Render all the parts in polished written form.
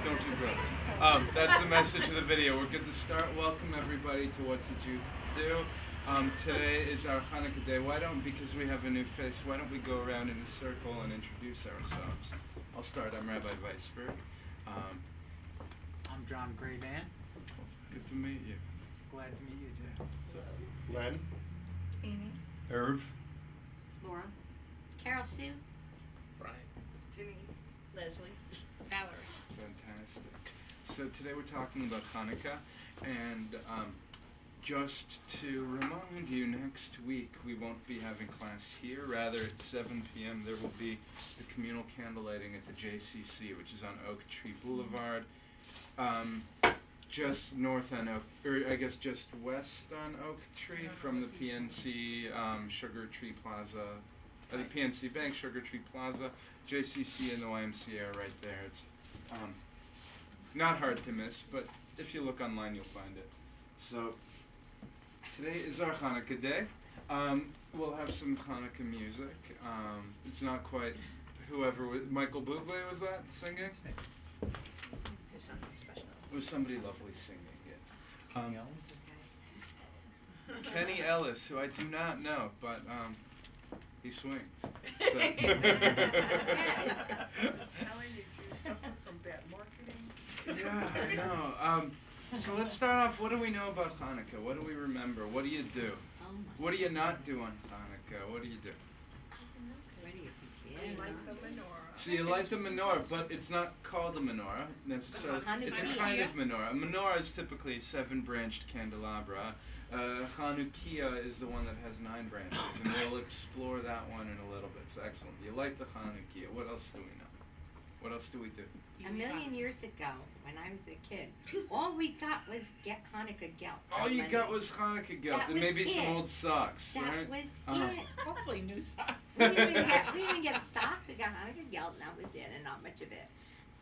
Don't do drugs. That's the message of the video. We're good to start. Welcome everybody to What's a Jew to Do. Today is our Hanukkah day. Because we have a new face, why don't we go around in a circle and introduce ourselves? I'll start. I'm Rabbi Vaisberg. I'm John Grayvan. Good to meet you. Glad to meet you, Jay. Len. Amy. Irv. Laura. Carol Sue. Brian. Denise. Leslie. Valerie. Fantastic. So today we're talking about Hanukkah, and just to remind you, next week we won't be having class here. Rather, at 7 p.m. there will be the communal candlelighting at the JCC, which is on Oak Tree Boulevard, just north on Oak, or I guess just west on Oak Tree from the PNC Sugar Tree Plaza, the PNC Bank Sugar Tree Plaza. JCC and the YMCA are right there. It's not hard to miss, but if you look online, you'll find it. So today is our Hanukkah day. We'll have some Hanukkah music. It's not quite whoever was. Michael Bublé was that singing? There's something special. It was somebody lovely singing it. Kenny Ellis? Kenny Ellis, who I do not know, but he swings. So. How are you? Do you suffer from bad marketing? Yeah, I know. So let's start off. What do we know about Hanukkah? What do we remember? What do you do? What do you not do on Hanukkah? What do you do? Where do you begin? You light the menorah. So you light the menorah, but it's not called a menorah necessarily. It's a kind of menorah. A menorah is typically a 7-branched candelabra. Chanukiah is the one that has 9 branches, and we'll explore that one in a little bit. So excellent. You light the Chanukiah. What else do we know? What else do we do? A million years ago, when I was a kid, all we got was Hanukkah gelt. All you got was Hanukkah gelt and maybe some old socks, right? That was it. Hopefully new socks. We didn't get socks. We got Hanukkah gelt, and that was it, and not much of it.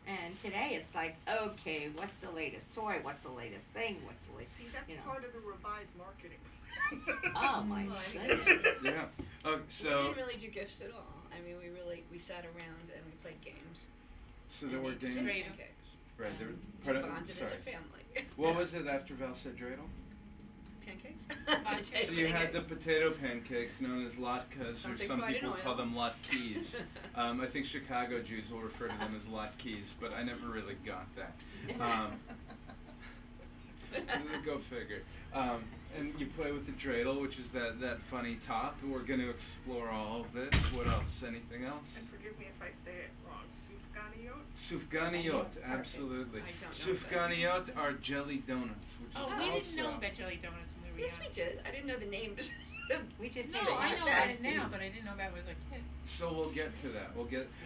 And today it's like, okay, what's the latest toy? What's the latest thing? What's the latest? See, that's part of the revised marketing. Oh my goodness. Yeah. We So didn't really do gifts at all. I mean, we sat around and we played games. there were games. Pancakes. Right. There. We bonded as a family. What was it after Val said dreidel? Pancakes. So you had the potato pancakes known as latkes, or some people call them latkes. I think Chicago Jews will refer to them as latkes, but I never really got that. Go figure. And you play with the dreidel, which is that funny top. We're going to explore all of this. What else? Anything else? And forgive me if I say it wrong. Sufganiyot, absolutely. Sufganiyot are jelly donuts, which is we also... didn't know about jelly donuts when we were Yes, we did. I didn't know the names. We just No, I know about it now, but I didn't know about it as a kid. So we'll get to that.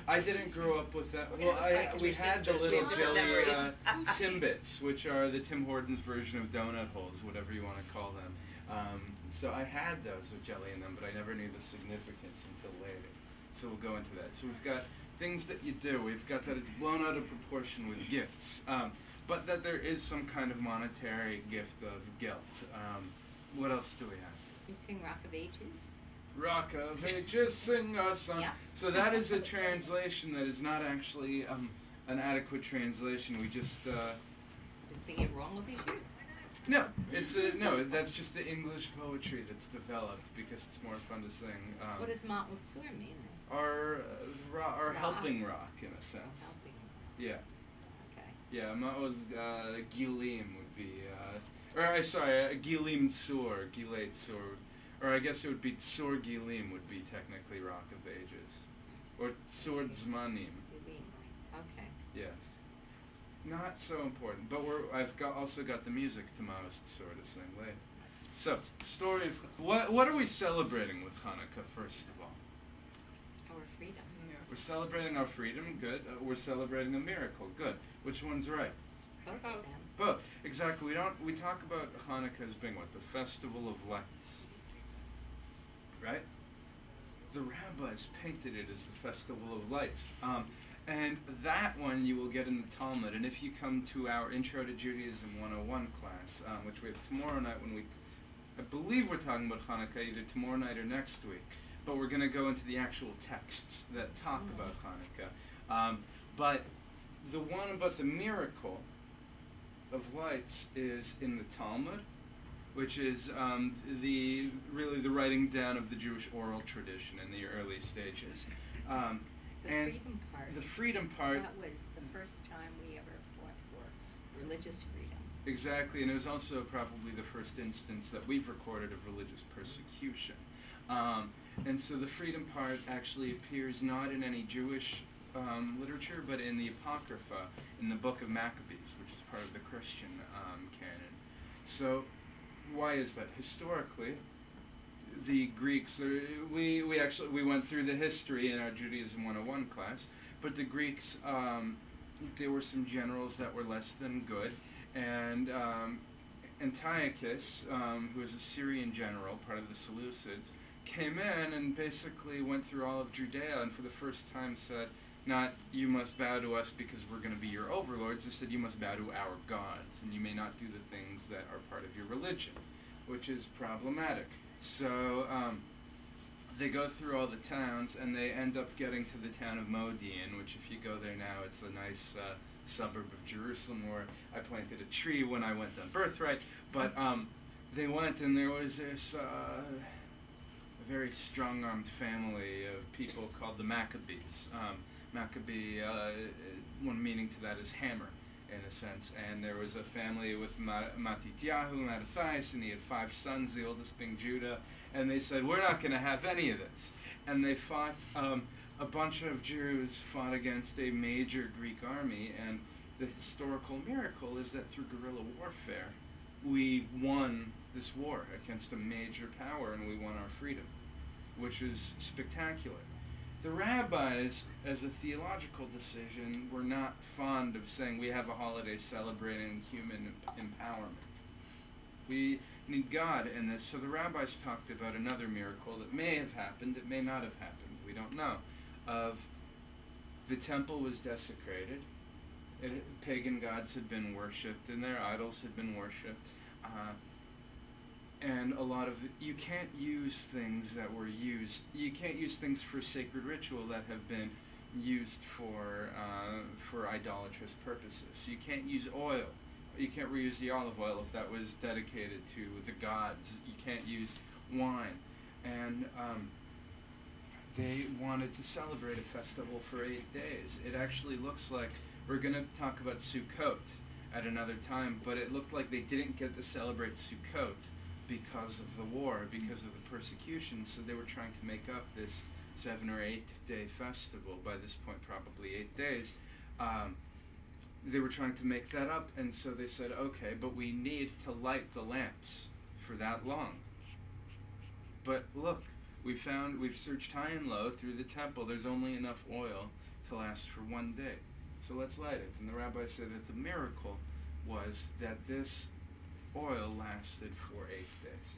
I didn't grow up with that. We're Well, gonna fight 'cause we we're had the sisters. little We have different jelly memories. Timbits, which are the Tim Hortons version of donut holes, whatever you want to call them. So I had those with jelly in them, but I never knew the significance until later. So we'll go into that. So we've got things that you do. We've got that it's blown out of proportion with gifts, but that there is some kind of monetary gift of gelt. What else do we have? You sing Rock of Ages? Rock of Ages, sing a song. Yeah. So that is a translation that is not actually an adequate translation. We just You sing it wrong with these years? no. That's just the English poetry that's developed because it's more fun to sing. What does Mount Sur mean? Our helping rock in a sense. Helping. Yeah. Okay. Yeah. Ma'oz Gilim would be, Gilim Sur, Gilad Sur. Or I guess it would be Tsur Gilim would be technically Rock of Ages. Or Tsur Zmanim. Okay. Yes. Not so important, but I've also got the music tomorrow to sort of sing later. So, story of what are we celebrating with Hanukkah first of all? Our freedom. We're celebrating our freedom. Good. We're celebrating a miracle. Good. Which one's right? Both of them. Both. Exactly. We talk about Hanukkah as being what? The festival of lights. Right? The rabbis painted it as the festival of lights. And that one you will get in the Talmud. And if you come to our Intro to Judaism 101 class, which we have tomorrow night I believe we're talking about Hanukkah either tomorrow night or next week. But we're going to go into the actual texts that talk about Hanukkah. But the one about the miracle of lights is in the Talmud, which is really the writing down of the Jewish oral tradition in the early stages. The And freedom part. the freedom part, That was the first time we ever fought for religious freedom. exactly, and it was also probably the first instance that we've recorded of religious persecution. And so the freedom part actually appears not in any Jewish literature, but in the Apocrypha, in the Book of Maccabees, which is part of the Christian canon. So why is that? Historically, the Greeks, we went through the history in our Judaism 101 class, but the Greeks, there were some generals that were less than good, and Antiochus, who was a Syrian general, part of the Seleucids, came in and basically went through all of Judea, and for the first time said, not, you must bow to us because we're going to be your overlords. He said, you must bow to our gods, and you may not do the things that are part of your religion, which is problematic. So they go through all the towns, and they end up getting to the town of Modi'in, which if you go there now, it's a nice suburb of Jerusalem where I planted a tree when I went on birthright. But they went, and there was this a very strong-armed family of people called the Maccabees. Maccabee, one meaning to that is hammer, in a sense. And there was a family with Matityahu, Mattathias, and he had 5 sons, the oldest being Judah. And they said, we're not going to have any of this. And they fought, a bunch of Jews fought against a major Greek army. And the historical miracle is that through guerrilla warfare, we won this war against a major power, and we won our freedom, which is spectacular. The rabbis, as a theological decision, were not fond of saying we have a holiday celebrating human empowerment. We need God in this. So the rabbis talked about another miracle that may have happened, it may not have happened, we don't know, of the temple was desecrated, pagan gods had been worshipped, and their idols had been worshipped, and a lot of you can't use things that were used. You can't use things for sacred ritual that have been used for idolatrous purposes. You can't use oil. You can't reuse the olive oil if that was dedicated to the gods. You can't use wine, and they wanted to celebrate a festival for 8 days. It actually looks like we're going to talk about Sukkot at another time, but it looked like they didn't get to celebrate Sukkot because of the war, because of the persecution, so they were trying to make up this 7 or 8 day festival. By this point, probably 8 days. They were trying to make that up, and so they said, okay, but we need to light the lamps for that long. But look, we've searched high and low through the temple, there's only enough oil to last for 1 day. So let's light it. And the rabbi said that the miracle was that this oil lasted for 8 days.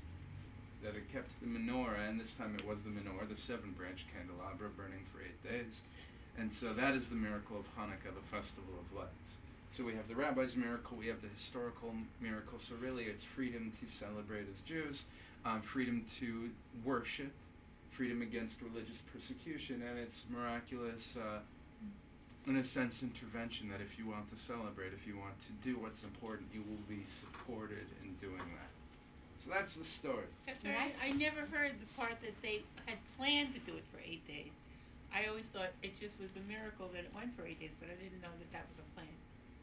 That it kept the menorah, and this time it was the menorah, the 7-branch candelabra, burning for 8 days. And so that is the miracle of Hanukkah, the festival of lights. So we have the rabbi's miracle, we have the historical miracle. So really it's freedom to celebrate as Jews, freedom to worship, freedom against religious persecution, and it's miraculous, in a sense, intervention that if you want to celebrate, if you want to do what's important, you will be supported in doing that. So that's the story. That's right. I never heard the part that they had planned to do it for 8 days. I always thought it just was a miracle that it went for 8 days, but I didn't know that that was a plan.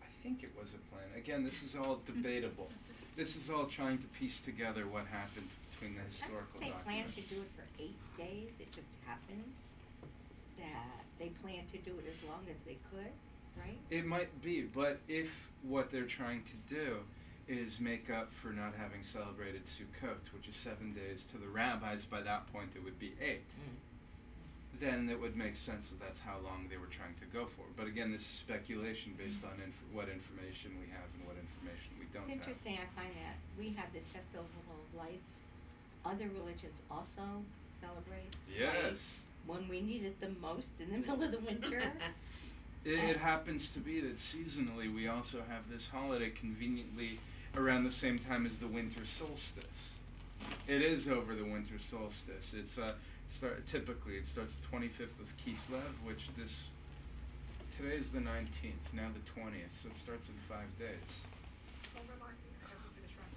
I think it was a plan. Again, this is all debatable. This is all trying to piece together what happened between the historical They planned documents. to do it for 8 days. It just happened that they planned to do it as long as they could, right? It might be, but if what they're trying to do is make up for not having celebrated Sukkot, which is 7 days, to the rabbis, by that point it would be 8. Then it would make sense that that's how long they were trying to go for. But again, this is speculation based on what information we have and what information we don't It's have. interesting, I find that we have this festival of lights. Other religions also celebrate Yes. lights when we need it the most in the middle of the winter. It happens to be that seasonally we also have this holiday conveniently around the same time as the winter solstice. It is over the winter solstice. It's typically it starts the 25th of Kislev, which this Today is the 19th, now the 20th, so it starts in 5 days. Don't remind me, I haven't finished writing.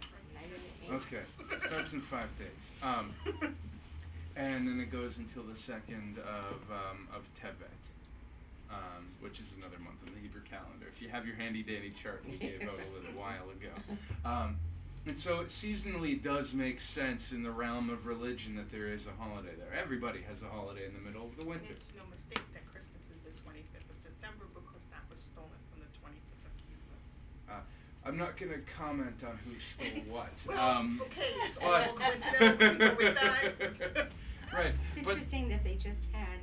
Okay, it starts in 5 days. And then it goes until the 2nd of Tevet, which is another month in the Hebrew calendar. If you have your handy-dandy chart we gave out a little while ago. And so it seasonally does make sense in the realm of religion that there is a holiday there. Everybody has a holiday in the middle of the And winter. it's no mistake that Christmas is the 25th of December because that was stolen from the 25th of Kislev. I'm not going to comment on who stole what. Well, okay, it's all coincidental. We go with that. Right. It's But interesting that they just had,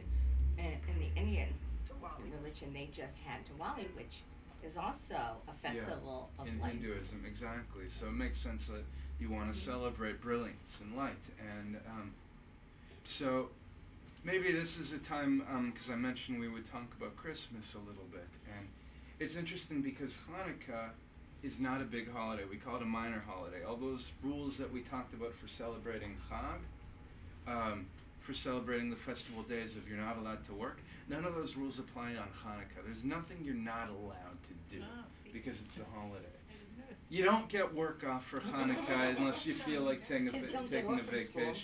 in the Indian Diwali. religion, they just had Diwali, which is also a festival of in lights. Hinduism, exactly. So it makes sense that you want to celebrate brilliance and light. And so maybe this is a time, because I mentioned we would talk about Christmas a little bit. And it's interesting because Hanukkah is not a big holiday. We call it a minor holiday. All those rules that we talked about for celebrating Chag, for celebrating the festival days of you're not allowed to work, none of those rules apply on Hanukkah. There's nothing you're not allowed to do because it's a holiday. You don't get work off for Hanukkah unless you feel like taking a vacation.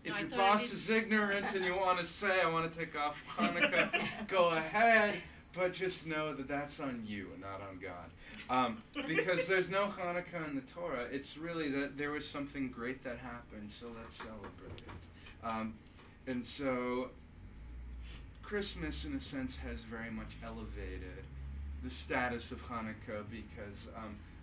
If your boss is ignorant and you want to say, I want to take off Hanukkah, go ahead, but just know that that's on you and not on God. Because there's no Hanukkah in the Torah. It's really that there was something great that happened, so let's celebrate it. And so Christmas, in a sense, has very much elevated the status of Hanukkah because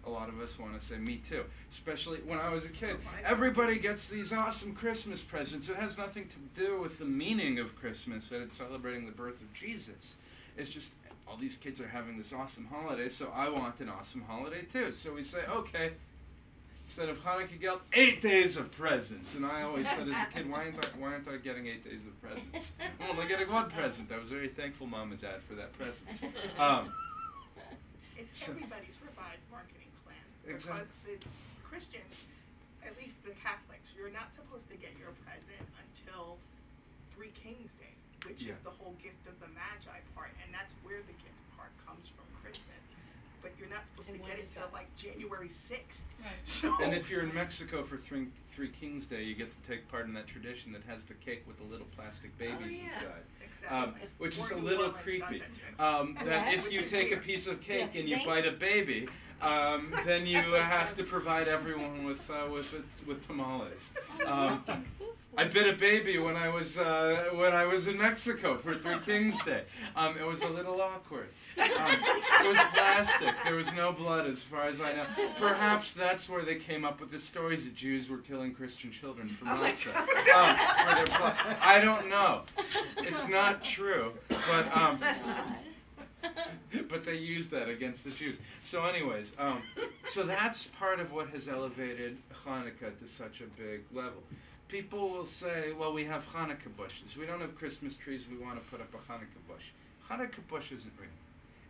a lot of us want to say, me too. Especially when I was a kid. Everybody gets these awesome Christmas presents. It has nothing to do with the meaning of Christmas, that it's celebrating the birth of Jesus. It's just all these kids are having this awesome holiday, so I want an awesome holiday too. So we say, okay, instead of Hanukkah Geld, 8 days of presents. And I always said as a kid, why aren't I getting 8 days of presents? I'm only getting one present. I was very thankful, Mom and Dad, for that present. It's everybody's revised marketing plan. Exactly. Because the Christians, at least the Catholics, you're not supposed to get your present until Three Kings Day, which is the whole gift of the Magi part, and that's where the gift part comes from Christmas. But you're not supposed to get it till like January 6th. Right. So, And if you're in Mexico for Three Kings Day, you get to take part in that tradition that has the cake with the little plastic babies inside. exactly. Which is Or a New little Orleans creepy. doesn't. That if Which you is take a weird. piece of cake Yeah, and you thank- bite a baby, then you have to provide everyone with tamales. I bit a baby when I was in Mexico for Three Kings Day. It was a little awkward. It was plastic. There was no blood, as far as I know. Perhaps that's where they came up with the stories that Jews were killing Christian children for matzah. For their blood. I don't know. It's not true, but they used that against the Jews. So anyways, so that's part of what has elevated Hanukkah to such a big level. People will say, well, we have Hanukkah bushes. We don't have Christmas trees. We want to put up a Hanukkah bush. Hanukkah bush isn't real.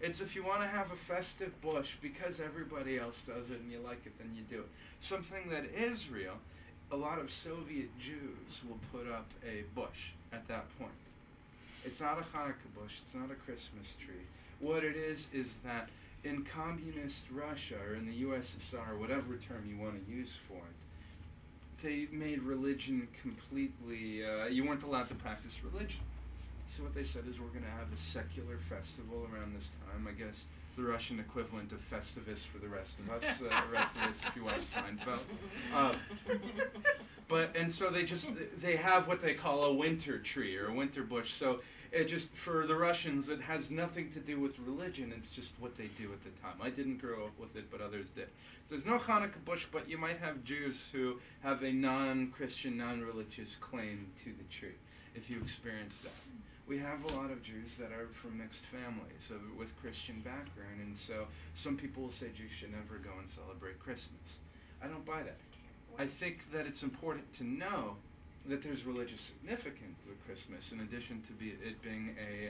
It's if you want to have a festive bush because everybody else does it and you like it, then you do it. Something that is real, a lot of Soviet Jews will put up a bush at that point. It's not a Hanukkah bush. It's not a Christmas tree. What it is that in communist Russia or in the USSR, whatever term you want to use for it, they made religion completely, you weren't allowed to practice religion. So what they said is we're going to have a secular festival around this time. I guess the Russian equivalent of Festivus for the rest of us, if you watch Seinfeld. And so they have what they call a winter tree or a winter bush. So it just, for the Russians, it has nothing to do with religion. It's just what they do at the time. I didn't grow up with it, but others did. So there's no Hanukkah bush, but you might have Jews who have a non-Christian, non-religious claim to the tree, if you experience that. We have a lot of Jews that are from mixed families with Christian background, and so some people will say Jews should never go and celebrate Christmas. I don't buy that. I think that it's important to know that there's religious significance with Christmas, in addition to it being a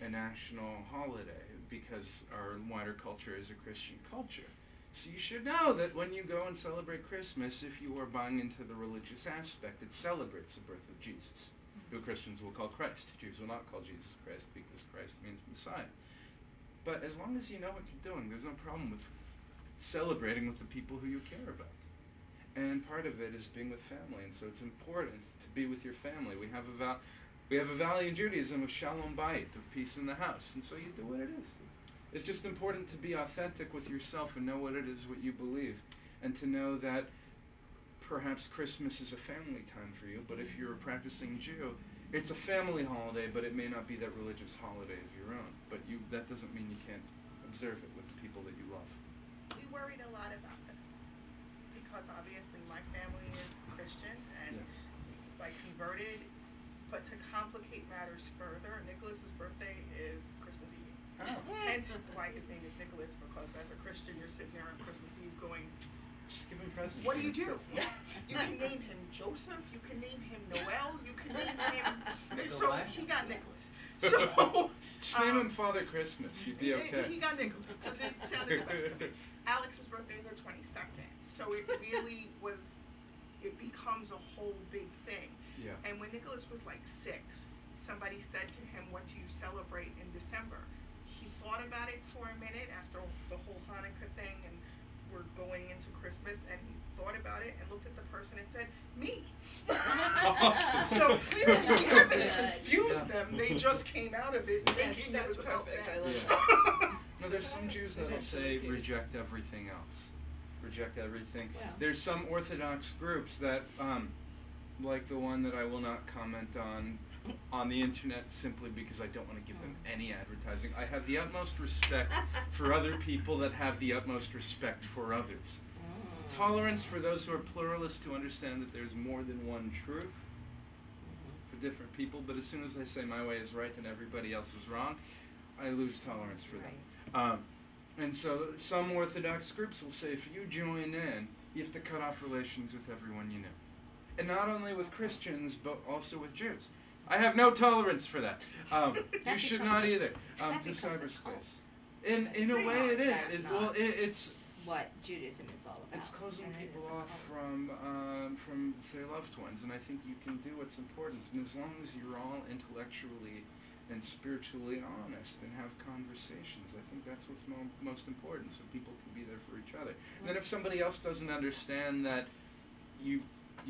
national holiday, because our wider culture is a Christian culture. So you should know that when you go and celebrate Christmas, if you are buying into the religious aspect, it celebrates the birth of Jesus. who Christians will call Christ. Jews will not call Jesus Christ because Christ means Messiah. But as long as you know what you're doing, there's no problem with celebrating with the people who you care about. And part of it is being with family, and so it's important to be with your family. We have a value in Judaism of shalom bayit, of peace in the house, and so you do what it is. It's just important to be authentic with yourself and know what it is, what you believe, and to know that perhaps Christmas is a family time for you, but if you're a practicing Jew, it's a family holiday, but it may not be that religious holiday of your own. But that doesn't mean you can't observe it with the people that you love. We worried a lot about this because obviously my family is Christian and like converted, but to complicate matters further, Nicholas's birthday is Christmas Eve. Oh. Hence why his name is Nicholas, because as a Christian you're sitting there on Christmas Eve going, Just give him presents. what do you do? You can name him Joseph, you can name him Noel, you can name him... So he got Nicholas. So... Just name him Father Christmas. You'd be okay. He got Nicholas, because it sounded the best. Alex's birthday is the 22nd. So it really was... It becomes a whole big thing. Yeah. And when Nicholas was like 6, somebody said to him, what do you celebrate in December? He thought about it for a minute after the whole Hanukkah thing, and we're going into Christmas, and he thought about it and looked at the person and said, me. So clearly we haven't confused them. They just came out of it thinking it was about perfect. them. I love No, there's some Jews that'll say reject everything else. Reject everything. Yeah. There's some Orthodox groups that, like the one that I will not comment on the internet simply because I don't want to give them any advertising. I have the utmost respect for other people that have the utmost respect for others. Tolerance for those who are pluralists, to understand that there's more than one truth for different people, but as soon as I say my way is right and everybody else is wrong, I lose tolerance for them. And so some Orthodox groups will say if you join in, you have to cut off relations with everyone you know. And not only with Christians, but also with Jews. I have no tolerance for that. You should not either. To cyberspace. In a way it is. It's what Judaism is all about. It's closing people off from their loved ones, and I think you can do what's important. And as long as you're all intellectually and spiritually honest and have conversations, I think that's what's most important, so people can be there for each other. And then if somebody else doesn't understand that you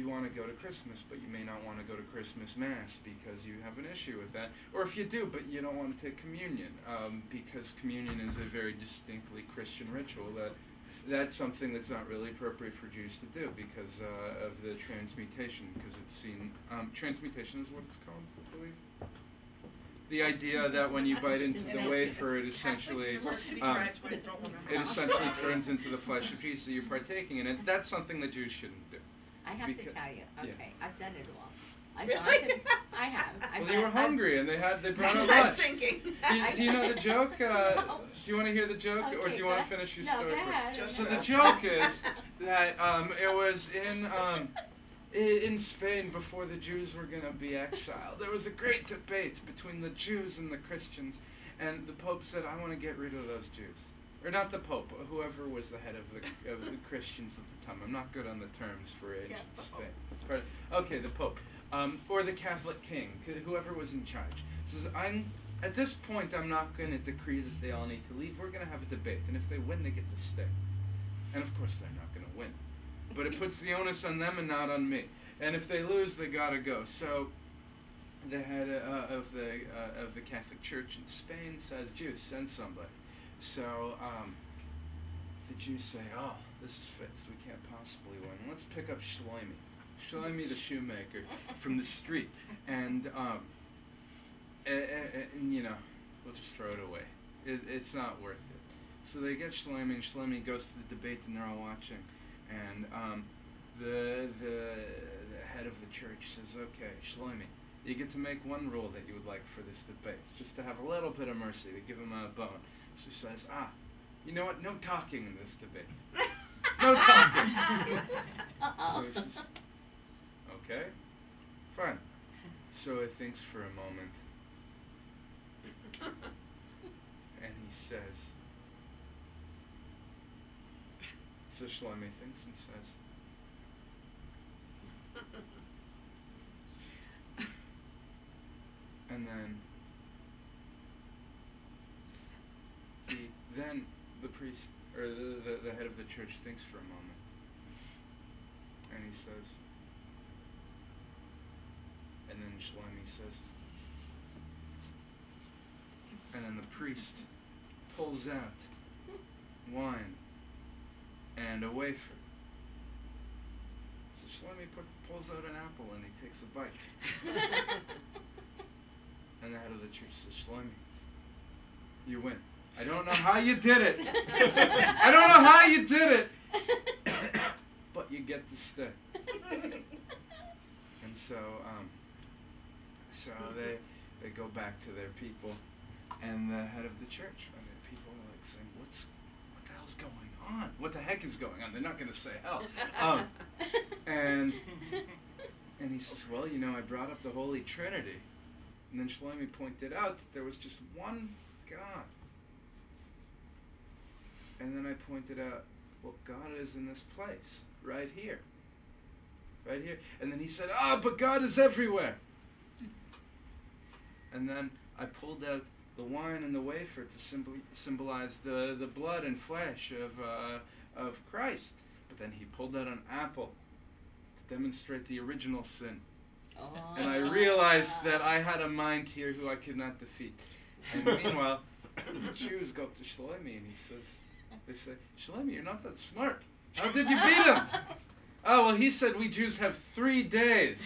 want to go to Christmas, but you may not want to go to Christmas Mass because you have an issue with that, or if you do, but you don't want to take communion, because communion is a very distinctly Christian ritual, that's something that's not really appropriate for Jews to do because of the transmutation, because it's seen, transmutation is what it's called, I believe. The idea that when you bite into the wafer, it essentially turns into the flesh of Jesus that you're partaking in, and that's something that Jews shouldn't do. I have to tell you, I've done it all. Really? I have. Well, you were hungry, and they brought That's out what I was lunch. thinking. Do you know the joke? No. Do you want to hear the joke, or do you want to finish your story? No, go ahead. first? So the joke is that it was in Spain before the Jews were going to be exiled. There was a great debate between the Jews and the Christians, and the Pope said, "I want to get rid of those Jews." Or not the Pope, whoever was the head of the Christians at the time. I'm not good on the terms for ancient Spain. Okay, the Pope. Or the Catholic king, whoever was in charge. Says, at this point, I'm not going to decree that they all need to leave. We're going to have a debate, and if they win, they get to stay. And of course, they're not going to win. But it puts the onus on them and not on me. And if they lose, they got to go. So the head of the Catholic Church in Spain says, Jews, send somebody. So the Jews say, oh, this is fixed. We can't possibly win. Let's pick up Shlomi. Shlomi the shoemaker from the street. And you know, we'll just throw it away. It's not worth it. So they get Shlomi, and Shlomi goes to the debate, and they're all watching. And the head of the church says, okay, Shlomi, you get to make one rule that you would like for this debate, just to have a little bit of mercy, to give him a bone. So he says, you know what, no talking in this debate. No talking. So he says, okay, fine. So he thinks for a moment, and he says, so Shlomi thinks and says, And then the priest, or the head of the church, thinks for a moment. And he says, and then Shlomi says, and then the priest pulls out wine and a wafer. So Shlomi pulls out an apple and he takes a bite. And the head of the church says, Shlomi, you win. I don't know how you did it. I don't know how you did it. But you get to stay. And so they go back to their people, and the head of the church, and the people are like saying, what the hell's going on? What the heck is going on? They're not going to say hell. And he says, well, I brought up the Holy Trinity. And then Shlomi pointed out that there was just one God. And then I pointed out, well, God is in this place, right here. Right here. And then he said, but God is everywhere. And then I pulled out the wine and the wafer to symbolize the blood and flesh of Christ. But then he pulled out an apple to demonstrate the original sin. And I realized that I had a mind here who I could not defeat. And meanwhile, the Jews go to Shlomi and they say, Shlomi, you're not that smart. How did you beat him? Oh, well, he said we Jews have 3 days.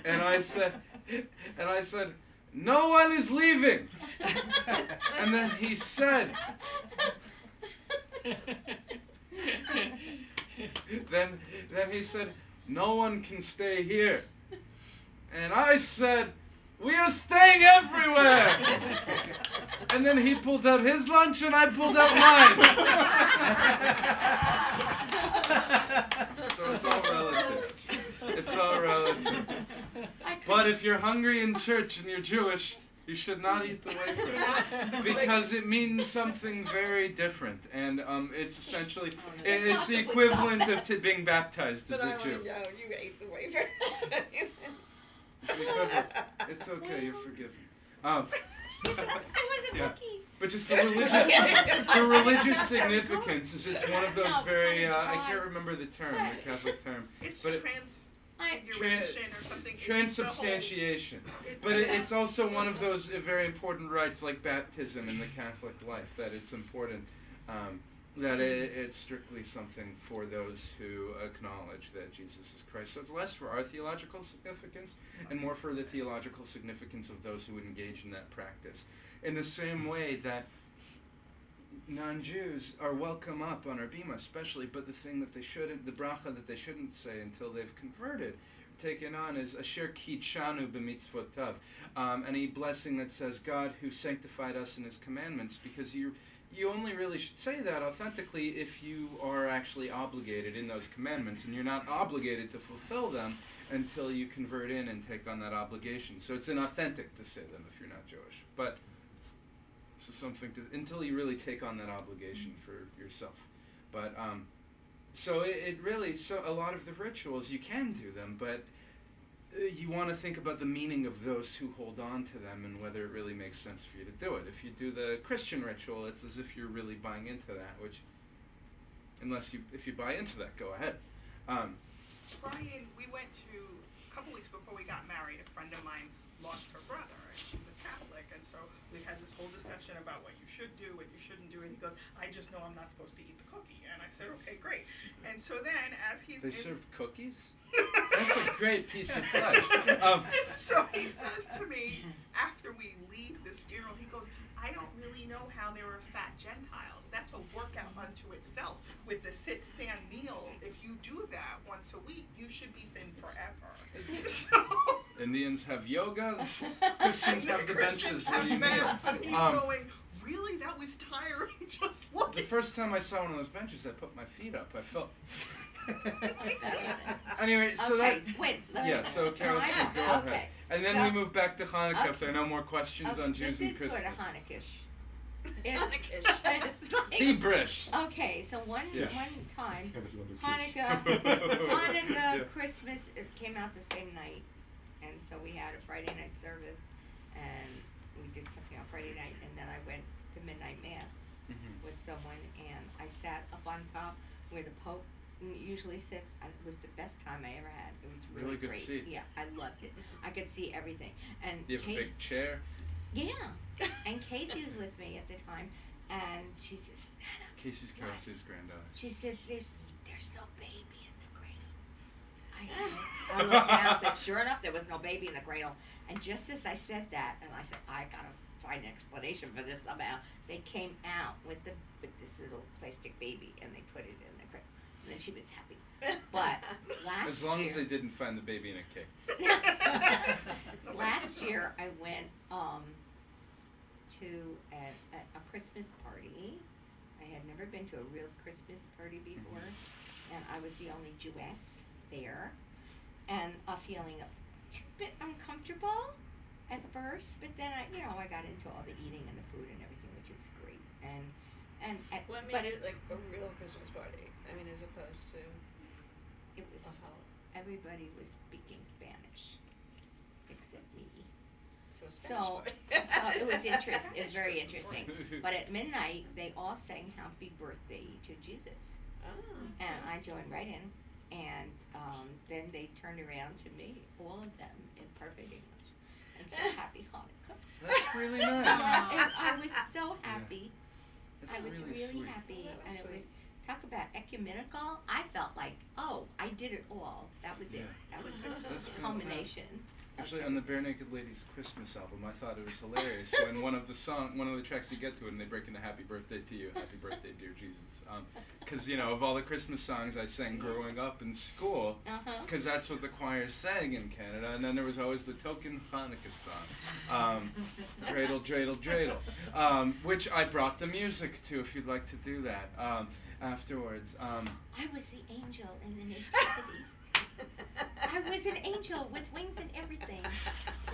And I said, no one is leaving. And then he said, then he said, no one can stay here. And I said, we are staying everywhere. And then he pulled out his lunch and I pulled out mine. So it's all relative. It's all relative. But if you're hungry in church and you're Jewish, you should not eat the wafer, because it means something very different, and it's essentially it's the equivalent of being baptized as a Jew. No, you ate the wafer. It's okay, you're forgiven. It was a cookie. But just the religious significance is it's one of those very I can't remember the term, the Catholic term, It's but transfiguration or something. Transubstantiation. But it's also one of those very important rites like baptism in the Catholic life, that it's important, that it's strictly something for those who acknowledge that Jesus is Christ. So it's less for our theological significance and more for the theological significance of those who would engage in that practice. In the same way that non-Jews are welcome up on our bima, especially, but the thing that they shouldn't, the bracha that they shouldn't say until they've converted, taken on, is Asher Kitshanu b'mitzvotav, any blessing that says God who sanctified us in His commandments, because you only really should say that authentically if you are actually obligated in those commandments, and you're not obligated to fulfill them until you convert in and take on that obligation. So it's inauthentic to say them if you're not Jewish, but so something until you really take on that obligation for yourself. But so it really, so a lot of the rituals you can do them, but you want to think about the meaning of those who hold on to them and whether it really makes sense for you to do it. If you do the Christian ritual, it's as if you're really buying into that, which, if you buy into that, go ahead. Brian, we went to, a couple weeks before we got married, a friend of mine lost her brother, and she was Catholic, and so we had this whole discussion about what you should do, what you shouldn't do, and he goes, I just know I'm not supposed to eat the cookie. And I said, okay, great. And so then, as he's served cookies? That's a great piece of flesh. So he says to me, after we leave this funeral, he goes, I don't really know how they were fat Gentiles. That's a workout unto itself. With the sit-stand meal, if you do that once a week, you should be thin forever. So, Indians have yoga, Christians have the benches where you kneel. And he's going, really? That was tiring just looking. The first time I saw one of those benches, I put my feet up. I felt... Anyway, so okay, that... wait. So Carol said, go ahead. And then we move back to Hanukkah if there are no more questions on Jews and Christmas. This is sort of Hanukkah-ish. Hebrish. Okay, so one time, Hanukkah, Hanukkah, Christmas, it came out the same night. and so we had a Friday night service, and we did something on Friday night, and then I went to midnight mass with someone, and I sat up on top where the Pope usually sits. And it was the best time I ever had. It was really good great. seats. Yeah, I loved it. I could see everything. And You have a big chair. Yeah, and Casey was with me at the time, and she said, Nana, Casey's Kelsey's granddaughter. she said, there's no baby in the cradle. I looked down and said, sure enough, there was no baby in the cradle. And just as I said that, and I said, I gotta find an explanation for this somehow, they came out with this little plastic baby, and they put it in the cradle. And then she was happy. But last As long year, as they didn't find the baby in a cake. last year I went to a Christmas party. I had never been to a real Christmas party before, and I was the only Jewess there, and feeling a bit uncomfortable at first, but then I got into all the eating and the food and everything, which is great. What but made it like a real Christmas party? I mean, as opposed to it was everybody was speaking Spanish except me. So a Spanish party. It was interesting. It was very interesting. But at midnight, they all sang "Happy Birthday" to Jesus, and I joined right in. And then they turned around to me, all of them, in perfect English, and said, "Happy Hanukkah." That's really nice. And I was so happy. That's I was really sweet. happy, That was and it was sweet. talk about ecumenical. I felt like, oh, I did it all. That was it. Yeah. That was That's the culmination. Actually, on the Bare Naked Ladies Christmas album, I thought it was hilarious when one of the tracks you get to it, and they break into "Happy Birthday to You," "Happy Birthday, Dear Jesus," because of all the Christmas songs I sang growing up in school, because that's what the choir sang in Canada, and then there was always the token Hanukkah song, "Dreidel, Dreidel, Dreidel," which I brought the music to. If you'd like to do that afterwards. I was the angel in the nativity. I was an angel with wings and everything.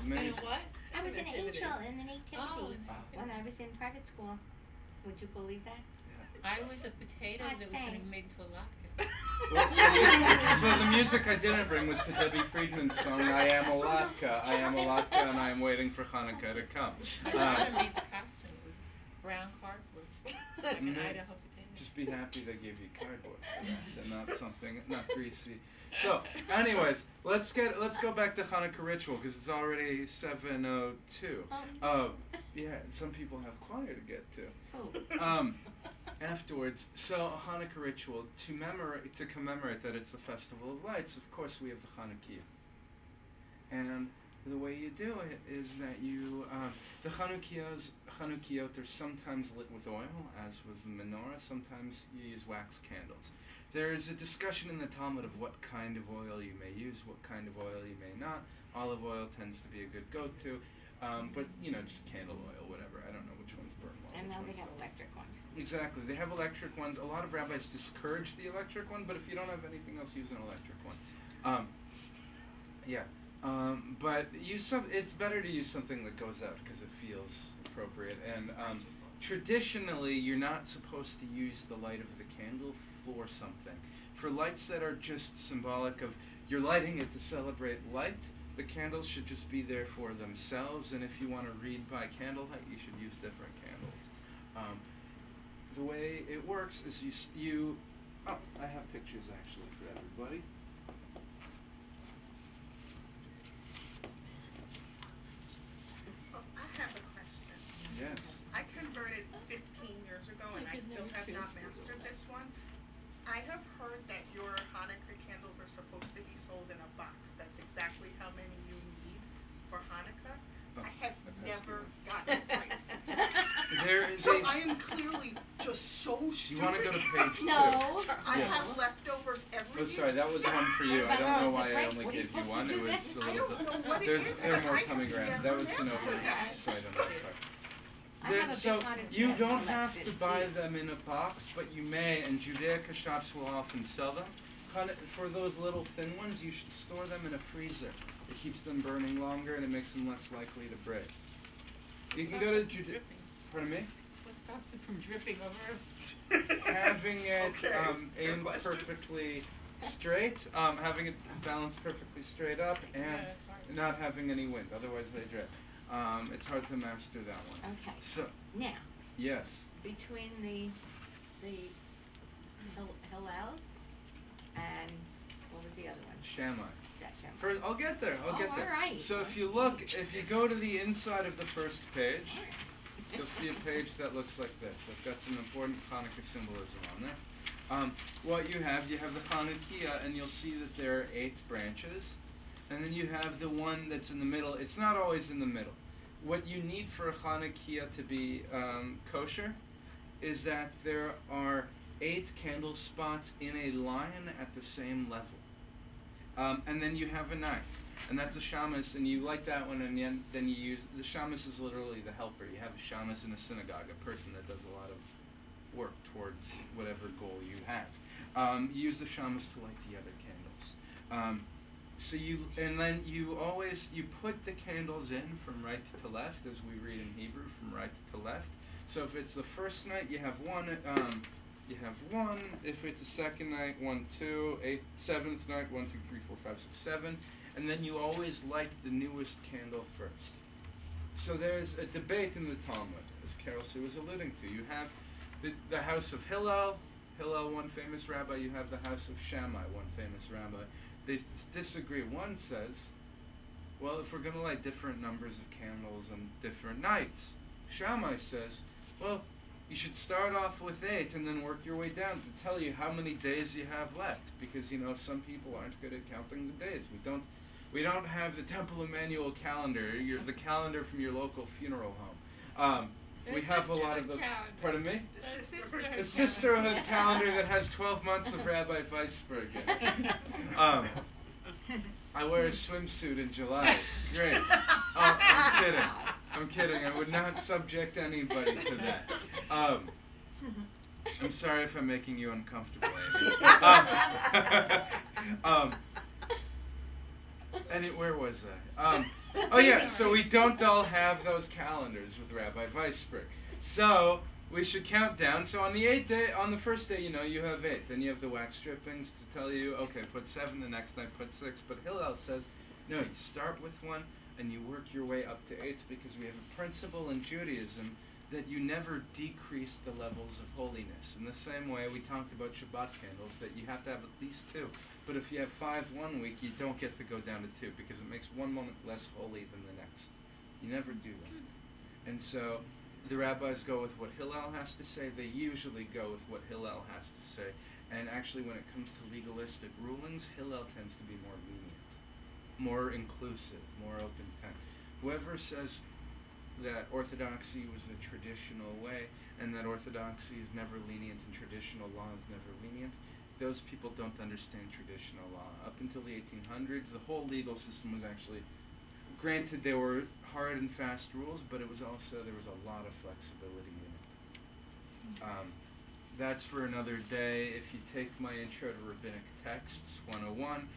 Amazing. what? I was an Nativity. angel in the nativity Oh. when I was in private school. Would you believe that? I was a potato I that was sang. getting made to a latke. Well, so the music I didn't bring was the Debbie Friedman song "I Am a Latka, I Am a Latka, and I Am Waiting for Hanukkah to Come." I made the costume. It was brown cardboard, like an Idaho potato. Just be happy they gave you cardboard for that, and not greasy. So, anyways, let's go back to Hanukkah ritual because it's already 7:02. Yeah, some people have choir to get to. Afterwards, so a Hanukkah ritual to commemorate that it's the festival of lights. Of course, we have the Hanukkah, and the way you do it is that you the Chanukiot are sometimes lit with oil, as was the menorah. Sometimes you use wax candles. There is a discussion in the Talmud of what kind of oil you may use, what kind of oil you may not. Olive oil tends to be a good go-to, but just candle oil, whatever. I don't know which ones burn well. And now which they ones have don't. electric ones. Exactly, they have electric ones. A lot of rabbis discourage the electric one, but if you don't have anything else, use an electric one. But it's better to use something that goes out because it feels appropriate. And traditionally, you're not supposed to use the light of the candle for something. For lights that are just symbolic of you're lighting it to celebrate light, the candles should just be there for themselves. And if you want to read by candlelight, you should use different candles. The way it works is I have pictures actually for everybody. I have a question. Yes. I converted 15 years ago and I still have not mastered this one. I have heard that your Hanukkah candles are supposed to be sold in a box. That's exactly how many you need for Hanukkah. I have never gotten it right. There is So I am clearly just so stupid. You want to go to page 2? No. I Yeah. have leftovers every Oh, year. sorry, that was one for you. I don't know why I only What are you gave you supposed one. to It do was then? a I little don't bit. know what it There's is, there are but more I coming have around. That was never an over. mastered that. So I don't know. I have a big So pot of you bread. don't I'll have let to it buy be. them in a box, but you may, and Judaica shops will often sell them. For those little thin ones, you should store them in a freezer. It keeps them burning longer and it makes them less likely to break. You can go to Judaica. Pardon me? What stops it from dripping over? Having it Fair aimed question. perfectly straight, having it balanced perfectly straight up, and Not having any wind, otherwise they drip. It's hard to master that one. Okay. So Now, yes. between the Hillel and what was the other one? Shammai. That's Shammai. First, I'll get there. I'll get there. All right. So if you go to the inside of the first page, you'll see a page that looks like this. I've got some important Hanukkah symbolism on there. What you have the Chanukiah, and you'll see that there are 8 branches. And then you have the one that's in the middle. It's not always in the middle. What you need for a Chanukiah to be kosher is that there are 8 candle spots in a line at the same level. And then you have a 9th. And that's a shamus, and you like that one, and then you use... The shamus is literally the helper. You have a shamus in a synagogue, a person that does a lot of work towards whatever goal you have. You use the shamus to light the other candles. Then you put the candles in from right to left, as we read in Hebrew, from right to left. So if it's the first night, you have one. If it's the second night, 1, 2. Seventh night, 1, 2, 3, 4, 5, 6, 7. And then you always light the newest candle first. So there's a debate in the Talmud, as Carol Sue was alluding to. You have the house of Hillel, one famous rabbi. You have the house of Shammai, one famous rabbi. They disagree. One says, well, if we're going to light different numbers of candles on different nights, Shammai says, well, you should start off with 8 and then work your way down to tell you how many days you have left, because some people aren't good at counting the days. We don't have the Temple Emanu-El calendar, the calendar from your local funeral home. We have a lot of those. Calendar. Pardon me? The The sisterhood calendar that has 12 months of Rabbi Vaisberg in it. I wear a swimsuit in July. It's great. Oh, I'm kidding. I would not subject anybody to that. I'm sorry if I'm making you uncomfortable, Amy. Where was I? Oh yeah, so we don't all have those calendars with Rabbi Vaisberg. So we should count down. So on the 8th day, on the first day, you have 8. Then you have the wax strippings to tell you, okay, put 7. The next night, put 6. But Hillel says, no, you start with 1 and you work your way up to 8, because we have a principle in Judaism that you never decrease the levels of holiness. In the same way, we talked about Shabbat candles, that you have to have at least 2. But if you have 5 one week, you don't get to go down to 2, because it makes one moment less holy than the next. You never do that. And so the rabbis go with what Hillel has to say. They usually go with what Hillel has to say. And actually, when it comes to legalistic rulings, Hillel tends to be more lenient, more inclusive, more open-tent. Whoever says that orthodoxy was the traditional way, and that orthodoxy is never lenient and traditional law is never lenient, those people don't understand traditional law. Up until the 1800s, the whole legal system was actually, granted there were hard and fast rules, but there was a lot of flexibility in it. That's for another day. If you take my Intro to Rabbinic Texts 101,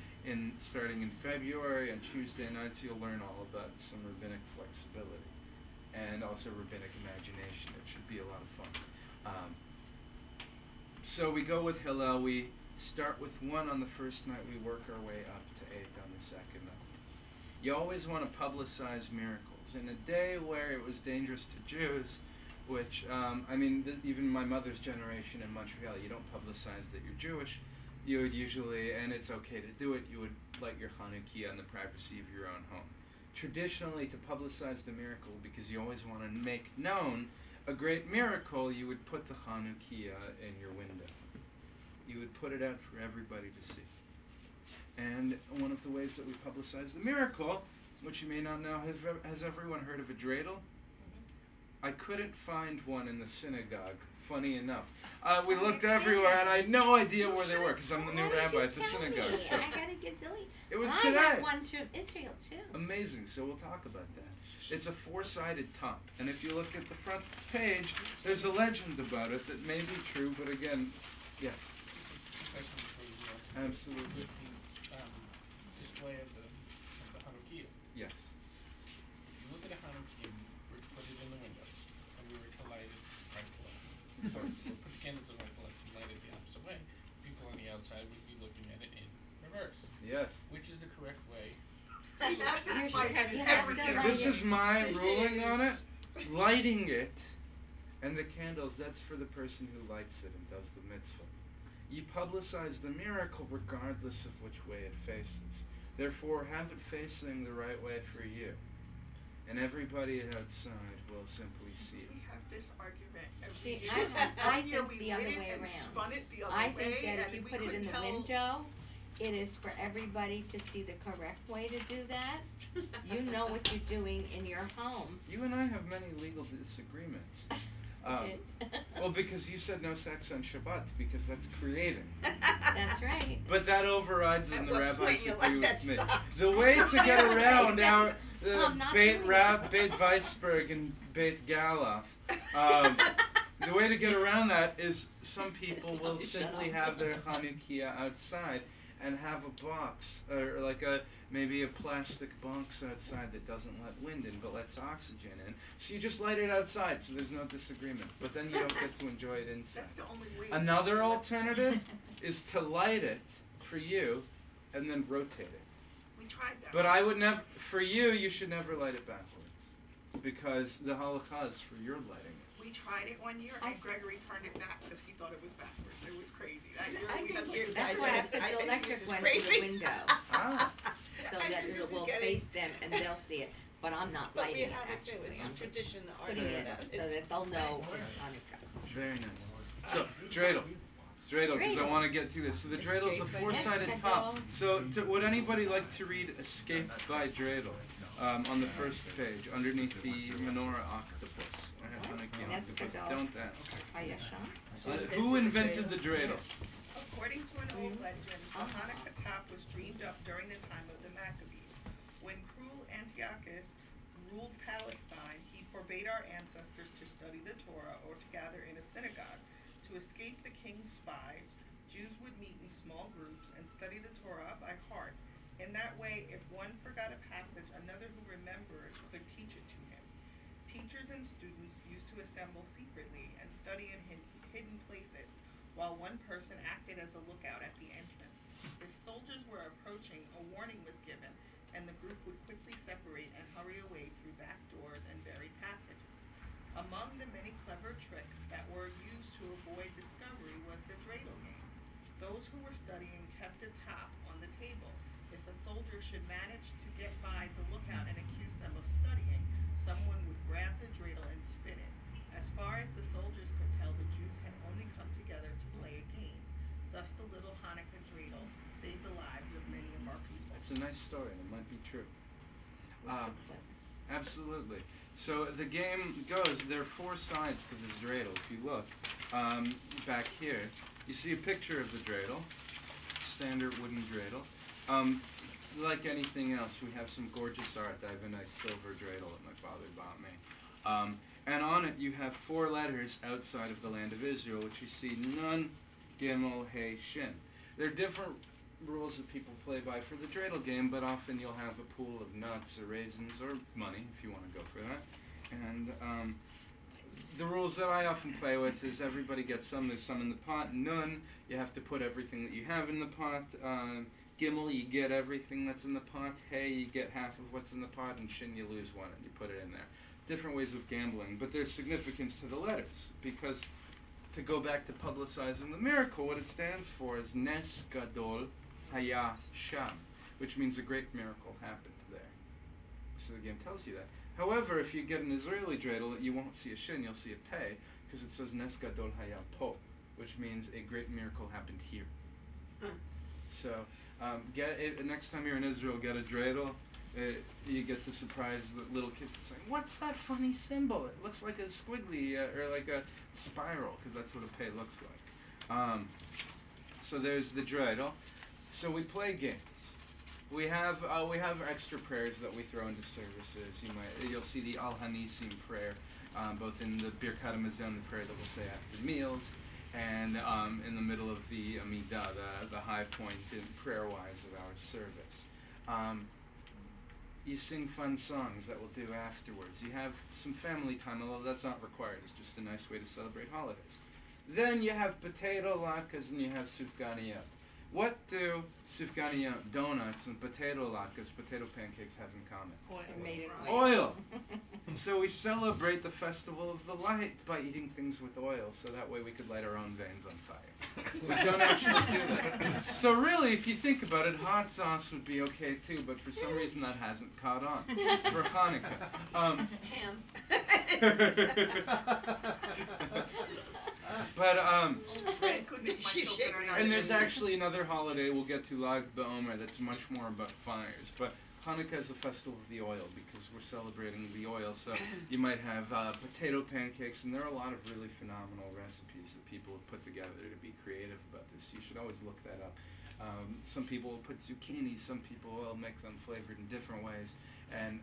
starting in February, on Tuesday nights, you'll learn all about some rabbinic flexibility and also rabbinic imagination. It should be a lot of fun. So we go with Hillel. We start with 1 on the first night. We work our way up to 8 on the second night. You always want to publicize miracles. In a day where it was dangerous to Jews, which, even my mother's generation in Montreal, you don't publicize that you're Jewish. You would usually, and it's okay to do it, you would light your Chanukiah in the privacy of your own home. Traditionally, to publicize the miracle, because you always want to make known a great miracle, you would put the Chanukiah in your window. You would put it out for everybody to see. And one of the ways that we publicize the miracle, which you may not know, has everyone heard of a dreidel? I couldn't find one in the synagogue, funny enough. We looked everywhere, and I had no idea where they were, because I'm the new rabbi at the synagogue. So. I got a gazillion. It was I today. got ones from Israel, too. Amazing, so we'll talk about that. It's a 4-sided top, and if you look at the front page, there's a legend about it that may be true, but again, yes. Absolutely. Display of the Hanukkah. Yes. You look at a Hanukkah, we're to put it in the window, and we were to light it right to left. So we'll put the candles in right to left and light it the opposite way. People on the outside would be looking at it in reverse. Yes. Which is the correct way That's You like should have to everything. light This it. is my This ruling on it. is- Lighting it, and the candles, that's for the person who lights it and does the mitzvah. You publicize the miracle regardless of which way it faces. Therefore, have it facing the right way for you. And everybody outside will simply see it. We have this argument every See, year. I One year think we the other lit it way and around. spun it the other I way, think that if and you we put it in couldn't the tell. window, it is for everybody to see the correct way to do that. You know what you're doing in your home. You and I have many legal disagreements. Well, because you said no sex on Shabbat, because that's creating. That's right. But that overrides At and the what rabbis point you agree let with that me. stop? The way to get around our I'm not Beit doing Beit Vaisberg and Beit Galoff, the way to get around that is some people will Shut simply up. have their Hanukkah outside and have a box or like maybe a plastic box outside that doesn't let wind in but lets oxygen in. So you just light it outside, so there's no disagreement. But then you don't get to enjoy it inside. That's the only way. Another alternative is to light it for you and then rotate it. We tried that. But I would never, for you, you should never light it backwards because the halakha is for your lighting it. We tried it one year, and Gregory turned it back because he thought it was backwards. It was crazy. That year I we think had you're- to- That's I why I said, put I the think electric this is one to crazy. the window. Ah, So I that think it this is will getting- face them and they'll see it. But I'm not But we lighting it have it too. actually. It's I'm just tradition to putting argue it about. so that they'll know it's Hanukkah. very nice. So, dreidel. Dreidel, because I Dreidel. want to get through this. So the dreidel is a Escape by four-sided Dreidel. top. So would anybody like to read Escape by Dreidel on the first page, underneath the menorah octopus? I have Hanukkah That's octopus. good, though. Don't ask. Hayasham. Who invented the dreidel? According to an old legend, the Hanukkah top was dreamed up during the time of the Maccabees. When cruel Antiochus ruled Palestine, he forbade our ancestors to study the Torah or to gather in a synagogue. To escape the king's spies, Jews would meet in small groups and study the Torah by heart. In that way, if one forgot a passage, another who remembered could teach it to him. Teachers and students used to assemble secretly and study in hidden places, while one person acted as a lookout at the entrance. If soldiers were approaching, a warning was given, and the group would quickly separate and hurry away through back doors and buried passages. Among the many clever tricks that were used to avoid discovery was the dreidel game. Those who were studying kept a top on the table. If a soldier should manage to get by the lookout and accuse them of studying, someone would grab the dreidel and spin it. As far as the soldiers could tell, the Jews had only come together to play a game. Thus the little Hanukkah dreidel saved the lives of many of our people. It's a nice story, and it might be true. Absolutely. So the game goes, there are four sides to this dreidel. If you look back here, you see a picture of the dreidel, standard wooden dreidel. Like anything else, we have some gorgeous art. I have a nice silver dreidel that my father bought me. And on it you have four letters outside of the land of Israel, which you see Nun, Gimel, He, Shin. There are different rules that people play by for the dreidel game, but often you'll have a pool of nuts or raisins or money if you want to go for that. And the rules that I often play with is everybody gets some. There's some in the pot. Nun, you have to put everything that you have in the pot. Gimel, you get everything that's in the pot. Hey, you get half of what's in the pot. And Shin, you lose one and you put it in there. Different ways of gambling, but there's significance to the letters because to go back to publicizing the miracle, what it stands for is Nes Gadol Haya Sham, which means a great miracle happened there. So the game tells you that. However, if you get an Israeli dreidel, you won't see a Shin, you'll see a Pei, because it says Nes Gadol Haya Po, which means a great miracle happened here. So get it, next time you're in Israel, get a dreidel. You get to surprise the little kids saying, "What's that funny symbol? It looks like a squiggly or like a spiral," because that's what a pei looks like. So there's the dreidel. So we play games. We have extra prayers that we throw into services. You'll see the Al Hanisim prayer, both in the Birkat Hamazon, the prayer that we'll say after meals, and in the middle of the Amidah, the high point in prayer-wise of our service. You sing fun songs that we'll do afterwards. You have some family time, although that's not required. It's just a nice way to celebrate holidays. Then you have potato latkes and you have sufganiyot, What do sufganiyot, donuts, and potato latkes, potato pancakes, have in common? They're made in Oil. So we celebrate the festival of the light by eating things with oil, so that way we could light our own veins on fire. We don't actually do that. So really, if you think about it, hot sauce would be okay too, but for some reason that hasn't caught on for Hanukkah. But Thank goodness my children are not and there's doing actually another holiday we'll get to, Lag BaOmer, that's much more about fires. But Hanukkah is a festival of the oil because we're celebrating the oil. So you might have potato pancakes, and there are a lot of really phenomenal recipes that people have put together to be creative about this. You should always look that up. Some people will put zucchini, some people will make them flavored in different ways. And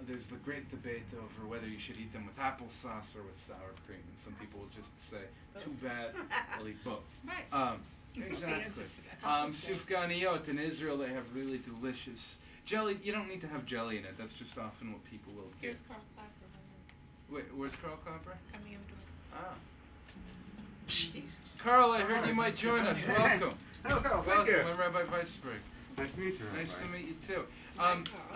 there's the great debate over whether you should eat them with applesauce or with sour cream. And some people will just say, too bad, I'll eat both. Right. Exactly. Sufganiyot, in Israel, they have really delicious jelly. You don't need to have jelly in it. That's just often what people will get. Here's Carl Clapper. Wait, where's Carl Clapper? Coming in door. Ah. Carl, I heard you might join us. Welcome. Hello, Carl. Thank Welcome. you. I'm Rabbi Vaisberg. Nice to meet you. Nice Rabbi. to meet you too.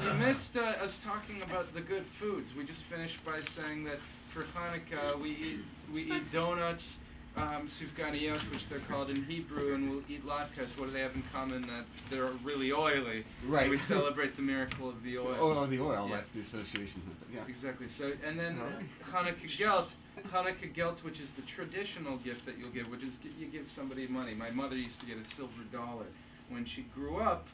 You missed us talking about the good foods. We just finished by saying that for Hanukkah we eat donuts, sufganiyot, which they're called in Hebrew, and we'll eat latkes. What do they have in common? That they're really oily. Right. And we celebrate the miracle of the oil. Oh, the oil. Yeah. That's the association with it. Yeah. Exactly. So, and then Right. Hanukkah gelt, which is the traditional gift that you'll give, which is you give somebody money. My mother used to get a silver dollar when she grew up.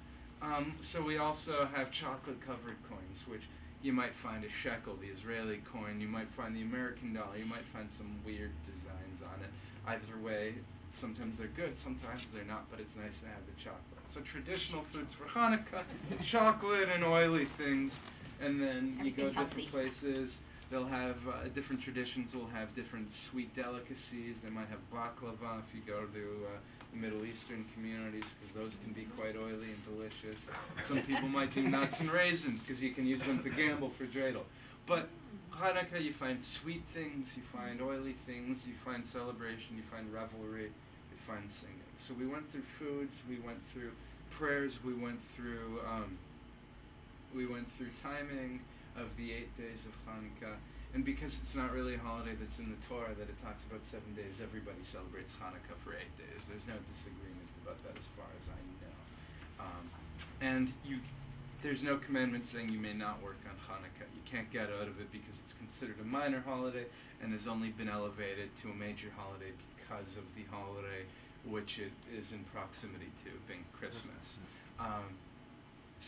So we also have chocolate-covered coins, which you might find a shekel, the Israeli coin. You might find the American dollar. You might find some weird designs on it. Either way, sometimes they're good, sometimes they're not, but it's nice to have the chocolate. So traditional foods for Hanukkah, chocolate and oily things. And then you go different places. They'll have different traditions. Will have different sweet delicacies. They might have baklava if you go to the Middle Eastern communities, because those can be quite oily and delicious. Some people might do nuts and raisins because you can use them to gamble for dreidel. But Hanukkah, you find sweet things, you find oily things, you find celebration, you find revelry, you find singing. So we went through foods, we went through prayers, we went through timing of the 8 days of Hanukkah. And because it's not really a holiday that's in the Torah, that it talks about 7 days, everybody celebrates Hanukkah for 8 days. There's no disagreement about that as far as I know. There's no commandment saying you may not work on Hanukkah. You can't get out of it because it's considered a minor holiday and has only been elevated to a major holiday because of the holiday which it is in proximity to, being Christmas.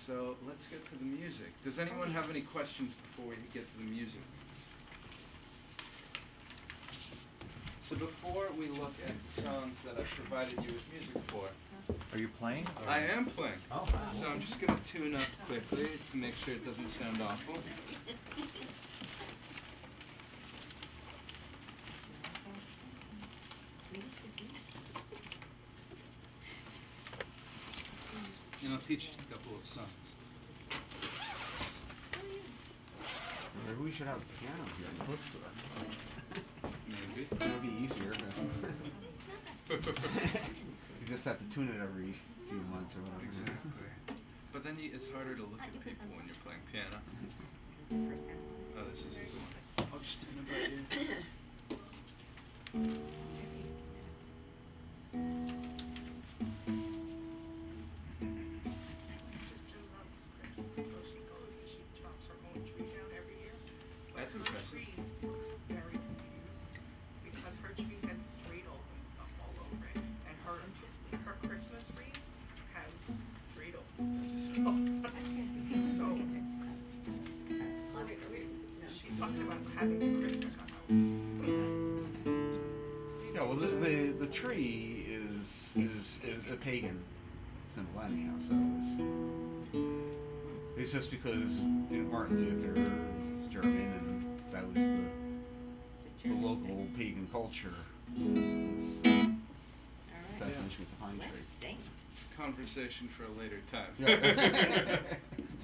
So let's get to the music. Does anyone have any questions before we get to the music? So before we look at songs that I've provided you with music for, Are you playing? I am playing. Oh, So I'm just going to tune up quickly to make sure it doesn't sound awful. And I'll teach you a couple of songs. Maybe we should have a piano here in the bookstore. Maybe. It would be easier. You just have to tune it every few months or whatever. Exactly. But then it's harder to look at people when you're playing piano. Oh, this is a good one. I'll just turn it right here. Sister loves Christmas, so she goes and she chops her own tree down every year. That's Her impressive. tree looks very confused because her tree has dreidels and stuff all over it, and her Christmas tree has dreidels and stuff. So she talks about having a Christmas house. Yeah, well, the tree is a pagan symbol anyhow, so it's just because Martin Luther was German and that was the local pagan culture. This definition with the pine tree. Conversation for a later time. Yeah.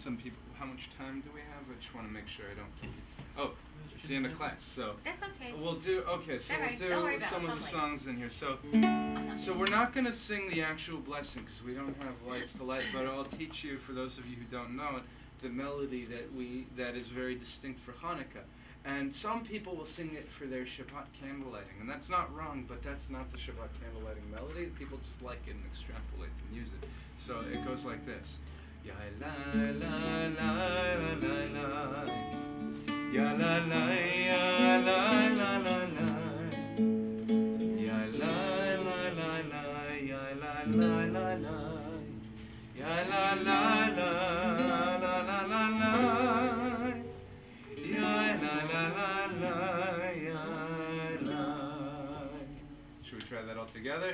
Some people, how much time do we have? I just want to make sure I don't keep. Oh, It's the end of class, so That's okay. we'll do. Okay, so All right, we'll don't do worry about it. some of I'll the wait. songs in here. So, I'm not so we're not gonna sing the actual blessing because we don't have lights to light. But I'll teach you, for those of you who don't know it, the melody that is very distinct for Hanukkah. And some people will sing it for their Shabbat candle lighting, and that's not wrong, but that's not the Shabbat candle lighting melody. People just like it and extrapolate and use it. So it goes like this. Ya la la la la la la. Ya la la ya la la la la. Ya la la la la ya la la la la. Ya la la la la la la la. Ya la la la la ya la. Should we try that all together?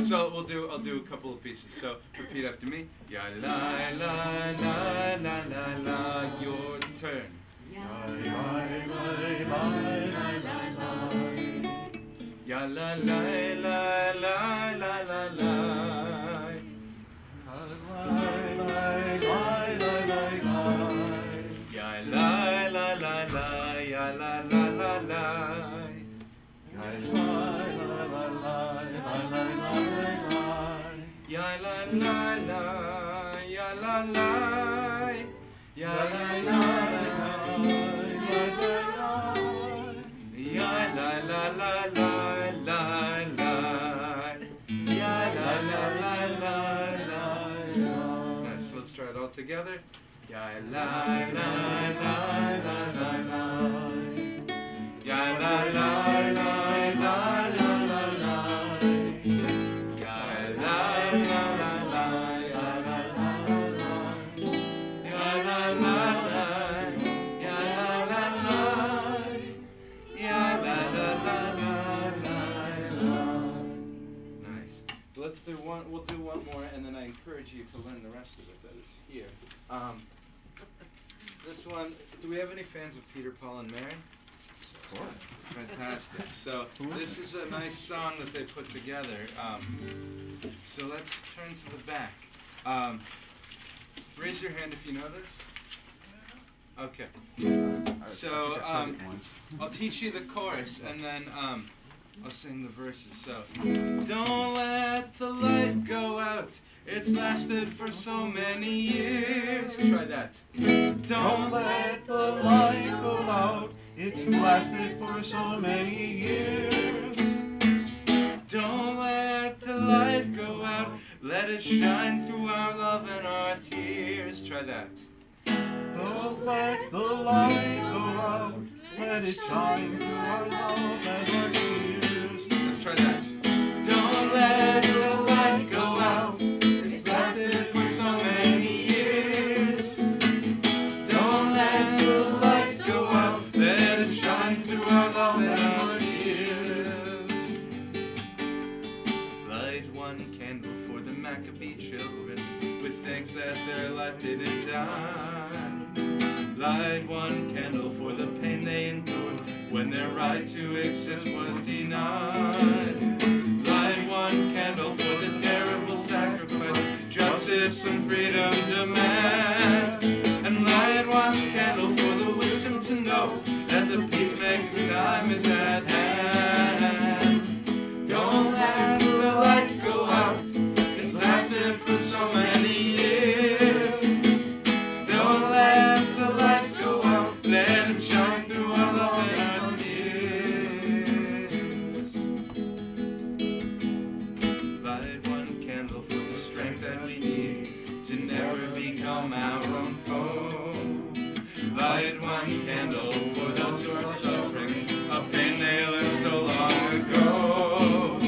So I'll do a couple of pieces. So repeat after me. Ya la la la la la la. Your turn. Ya la la la la la la. Ya la la la la la la la. Ya la la la la ya la la la la. Ya la la la la ya la la la ya la la ya la la ya la la la la la la ya la la la la la. Nice. Let's try it all together. Ya la la la la la la. Ya la la la la la la la. Ya la la la la ya la la la la. Ya la la la ya la la la. Ya la la la la la. Nice. Let's do one. We'll do one more, and then I encourage you to learn the rest of it. That is here. This one. Do we have any fans of Peter, Paul, and Mary? Of course. Fantastic. So this is a nice song that they put together. So let's turn to the back. Raise your hand if you know this. Okay. So I'll teach you the chorus, and then I'll sing the verses. So, don't let the light go out. It's lasted for so many years. Try that. Don't let the light go out. It's lasted for so many years. Don't let the light go out. Let it shine through our love and our tears. Try that. Don't let the light go out. Let it shine through our love and our tears. Let's try that. Don't let the light go out. It's lasted for so many years. Don't let the light go out. Let it shine through our love and our tears. Light one candle for the Maccabee children, with thanks that their life didn't die. Light one candle for the pain they endured when their right to exist was denied. Light one candle for the terrible sacrifice justice and freedom demand. And light one candle for the wisdom to know that the peacemaker's time is at hand. Don't let the light go out. It's lasted for so many years. Don't let the light go out. Let it shine through our love and our tears. Light one candle for the strength that we need to never become our own foe. Light one candle for those who are suffering a pain they learned so long ago.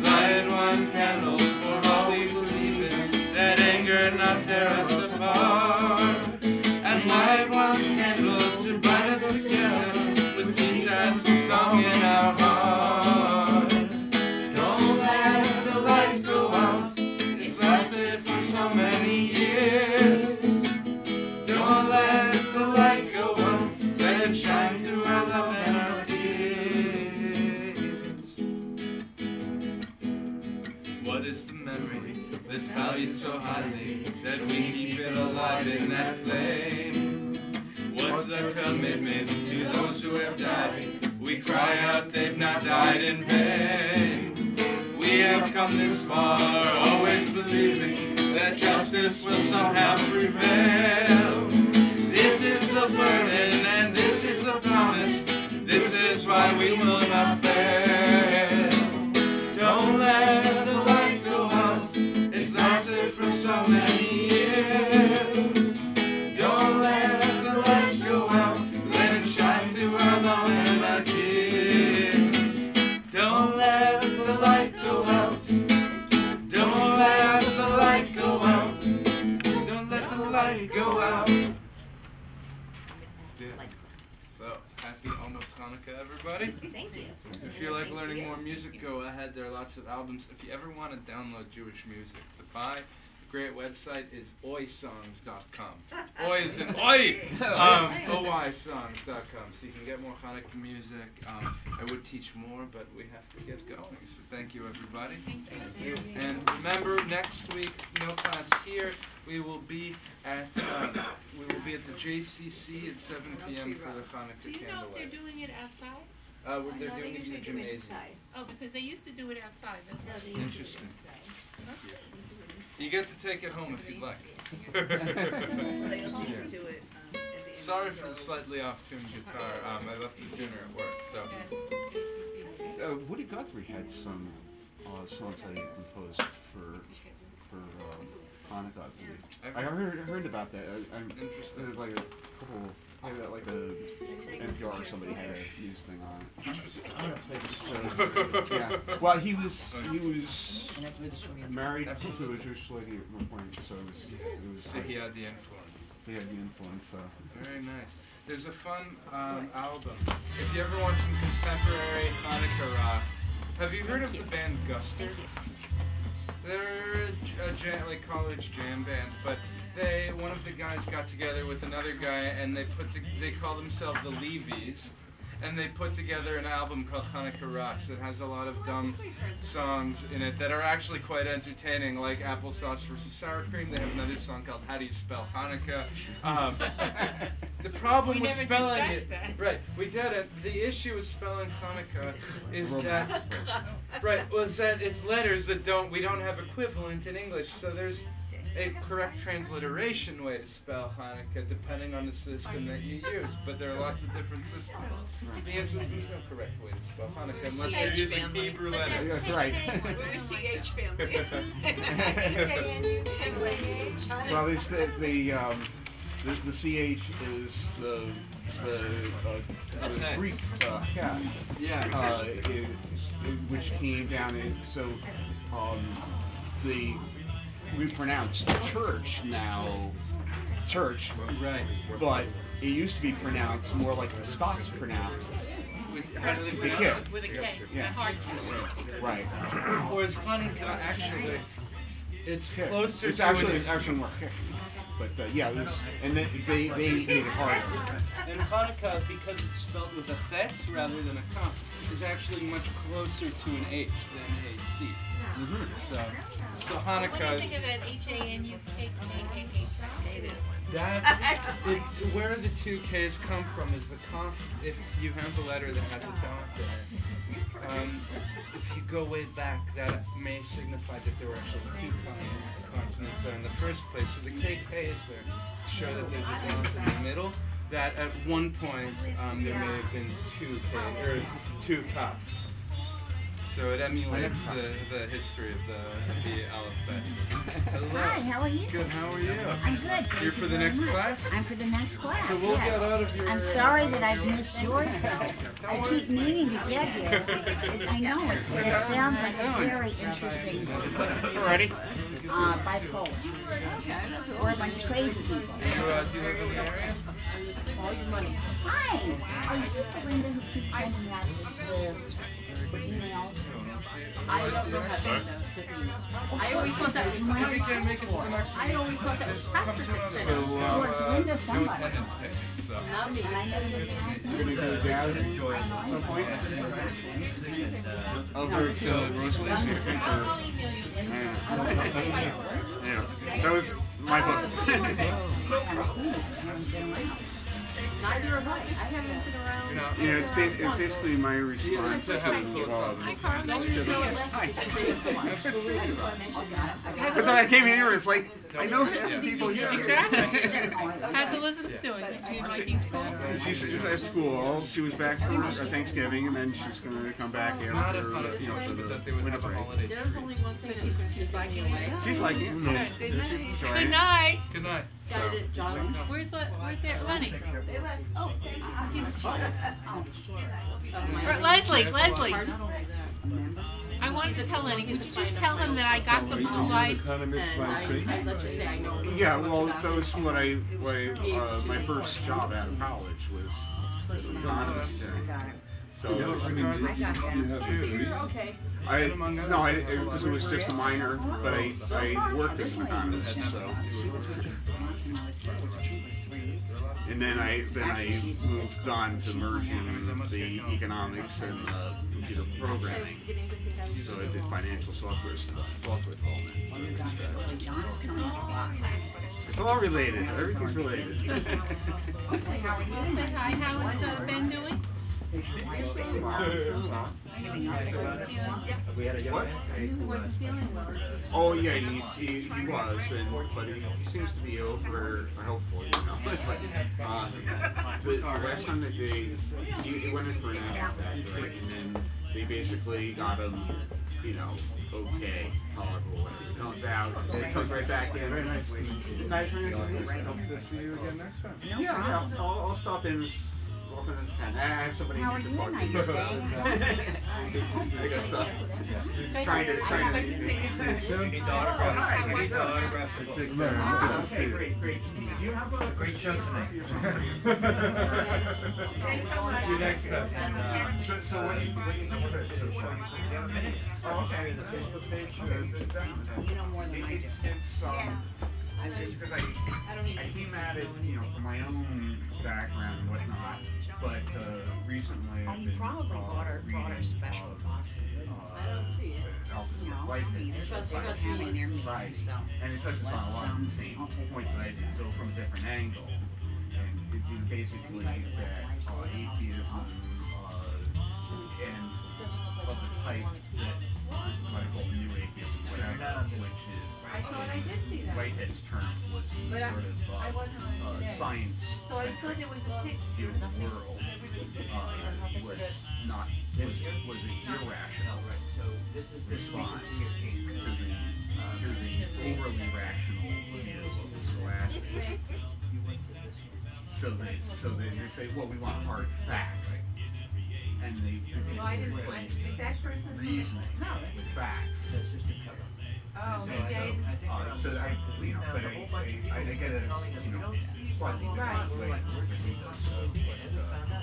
Light one candle for all we believe in, that anger not tear us apart. And light one candle to bind us together with peace as a song in our heart. Don't let the light go out. It's lasted for so many years. Don't let the light go out. Let it shine through our love and our tears. What is the memory that's valued so highly that we keep it alive in that flame? What's the commitment to those who have died? We cry out they've not died in vain. We have come this far, always believing that justice will somehow prevail. This is the burden and this is the promise. This is why we will not fail. Don't let the light go out. It's lasted for so many years. Don't let the light go out. Let it shine through our love and our tears. Don't let the light go out. Don't let the light go out. Don't let the light go out. So, happy almost Hanukkah, everybody. Thank you. If you like learning more music, go ahead. There are lots of albums. If you ever want to download Jewish music to buy, the great website is oysongs.com. Oi is in oi! oysongs.com. So you can get more Hanukkah music. I would teach more, but we have to get going. So thank you, everybody. Thank you. And remember, next week, no class here. We will be at the JCC at 7 p.m. for the Hanukkah Do you know if candlelight. they're doing it outside? They're doing it in the gymnasium. Oh, because they used to do it outside. That's Interesting. You get to take it home if you'd like. They also used to do it at the end. Sorry for the slightly off-tuned guitar. I left the tuner at work, so. Woody Guthrie had some songs that he composed for Hanukkah. I heard about that. I'm Interesting. like a couple. Like a NPR or somebody had a news thing on it. Yeah. Well, he was married to a Jewish lady at one point, so it was. So he had the influence. He had the influence. Very nice. There's a fun album. If you ever want some contemporary Hanukkah rock, have you heard of the band Guster? They're a like college jam band, but one of the guys got together with another guy, and they call themselves the Levies, and they put together an album called Hanukkah Rocks that has a lot of dumb songs in it that are actually quite entertaining, like Applesauce versus Sour Cream. They have another song called How Do You Spell Hanukkah? The problem with spelling it, right? We did it. The issue with spelling Hanukkah is that, was that it's letters that we don't have equivalent in English. So there's a correct transliteration way to spell Hanukkah depending on the system that you use, but there are lots of different systems. The answer is there's no correct way to spell Hanukkah unless you're using Hebrew letters. That's right. We're a CH family. Well, it's the CH is the Greek cat, which came down in we pronounce church now church, right? But it used to be pronounced more like the Scots pronounce it. How do they pronounce it? With a K, Yeah. a hard K. Right. Whereas Hanukkah actually, it's closer It's to actually more kick. But yeah, it was, and then they made it harder. And Hanukkah, because it's spelled with a chet rather than a kaf, is actually much closer to an H than a C. So Hanukkah. What do you think of that H-A-N-U-K-K-H? Where the two K's come from is the kaf. If you have a letter that has a dot in it, if you go way back, that may signify that there were actually two consonants there in the first place. So the KK is there to show that there's a dot in the middle. That at one point there may have been two kafs. So it emulates the history of the alphabet. Hello. Hi, how are you? Good, how are you? I'm good. You're for the next class? I'm for the next class. So we'll get out of your... I'm sorry that I've missed yours, though. I keep meaning to get here. I know, it sounds like a very interesting Ready? bipolar. We're a bunch of crazy people. Do you live in the area? All your money. Hi! Are you just the Linda who keeps sending out the emails? I don't know how to send emails. I always thought that was my I always thought that was Patrick that sent it. Or it's Linda somebody. Not me. And I never get past You're going to go down at some point? Over to Rosalie's? Yeah, that was my book. Neither have I. I haven't been around. It's basically my response to Hi, Carl. Nice to see you. Absolutely. That's why I came here. It's like I know half the people here. Exactly. How's Elizabeth doing? Is she liking school? She's at school. She was back for Thanksgiving, and then she's going to come back Not after a ton of for time, but the that they would winter have a break. holiday. There's only one thing she's liking away. She's liking it. Good. She's enjoying Good it. night. Good night. Got it, John. Where's their honey? Oh, he's a child. Leslie. I wanted to tell Lenny. Could you just tell him that I got the blue light? And I let you say I know. Yeah, well, that was what my first job out of college was as an economist. So You're okay. it was just a minor, but I worked as an economist. So. And then I moved on to merging the economics and computer programming. So I did financial software development. It's all related. Everything's related. Say hi. How is Ben doing? Oh yeah, he was, but he seems to be over. Hopefully, It's like the last time that he went in for an attack, right, and then they basically got him, okay, tolerable. He comes out, and he comes right back in. Very nice. Nice. Hope to see you again next time. Yeah, I'll stop in. I have somebody to talk to. I guess so. Trying to. You need to autograph. Okay, great. You have a great show tonight. See you next time. So what do you think of it? Oh, okay. The Facebook page. You know more than I do. It's because I came at it, from my own background and whatnot. But recently I've been probably bought our special. I don't see it. Right, and it touches on a lot of the same points that I did, so from a different angle. And it's basically that atheism and of the type that you might call new atheism, whatever, which is I thought I did see that. Whitehead's term was sort of science. So I thought it was a picture. View of the world was not was an irrational response to the overly rational view of the scholastics. So they say, well, we want hard facts, and they replace reasoning with facts. Oh, maybe I didn't. So I get it as slightly different way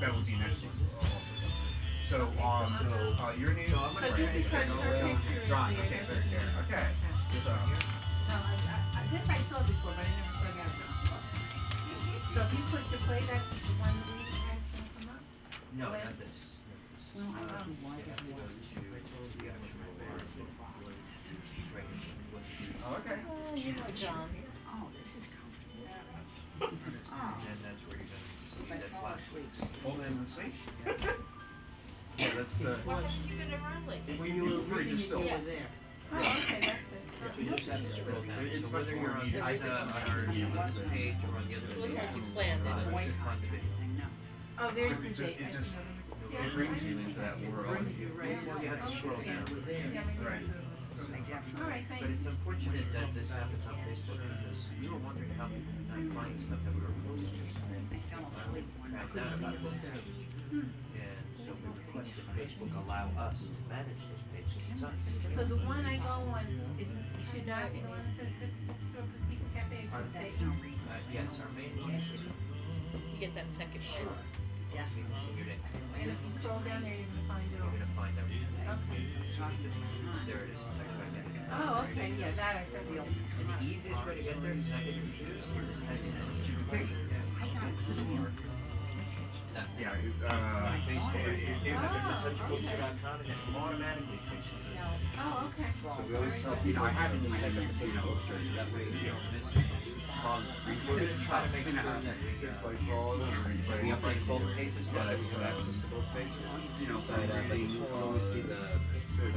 that would be an excellent. So your name is John. Okay, very good. Okay. So This I saw before, but I never forgot about. So if you put the play that one week has come up? No, not this. Well, I don't know why that was. okay. Oh, you know, John. Oh, this is comfortable. And that's where you're going to see that's last week. Hold in the seat. Yeah, that's Why haven't you been around lately? when you were reading still. Yeah, there. Oh, okay, that's it. You just have to scroll down. It's So whether you're on much this, more on our page or on the other It was page, once you planned it. we should find the video. Oh, there's the It date. just it brings you into that world. You have to scroll down. Right. All right, thank But you. it's unfortunate that this happens on Facebook because we were wondering how we could not find stuff that we were posting. I fell asleep when I Found out about this page. And so we requested Facebook allow us to manage this page since it's us. So the one I go on should not be the one that says Bookstore Boutique Café. It should say, That's no reason. Yes, our main one is You get that second sure. one. We continued it. and if you scroll down there, you're gonna find it We're all. going to find everything. Okay. There it is. It's actually right there. Oh, okay, yeah, that I said. And the easiest way to get there is not get confused. You just type in Yeah. Facebook. It's touchbookstore.com and it automatically takes you to this. Oh, okay. So we always tell, I haven't in my head, that way, this try to make sure that we update both pages, but I have access to both pages. But this will always be the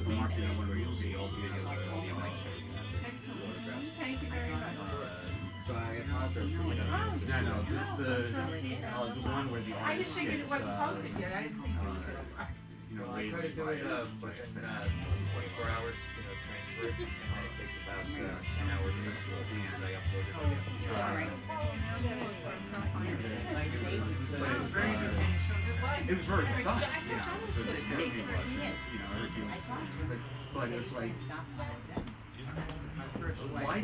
marketing where you'll see all the videos of the events. Thank you very much. So I apologize for No, the one where the I artist just figured it gets, wasn't posted yet. I didn't think it was good. I try to do it in 24 hours, transfer it, and then it takes about 10 hours to upload because I upload it again. It was very fun, so the interview was, everything was, but it was like, why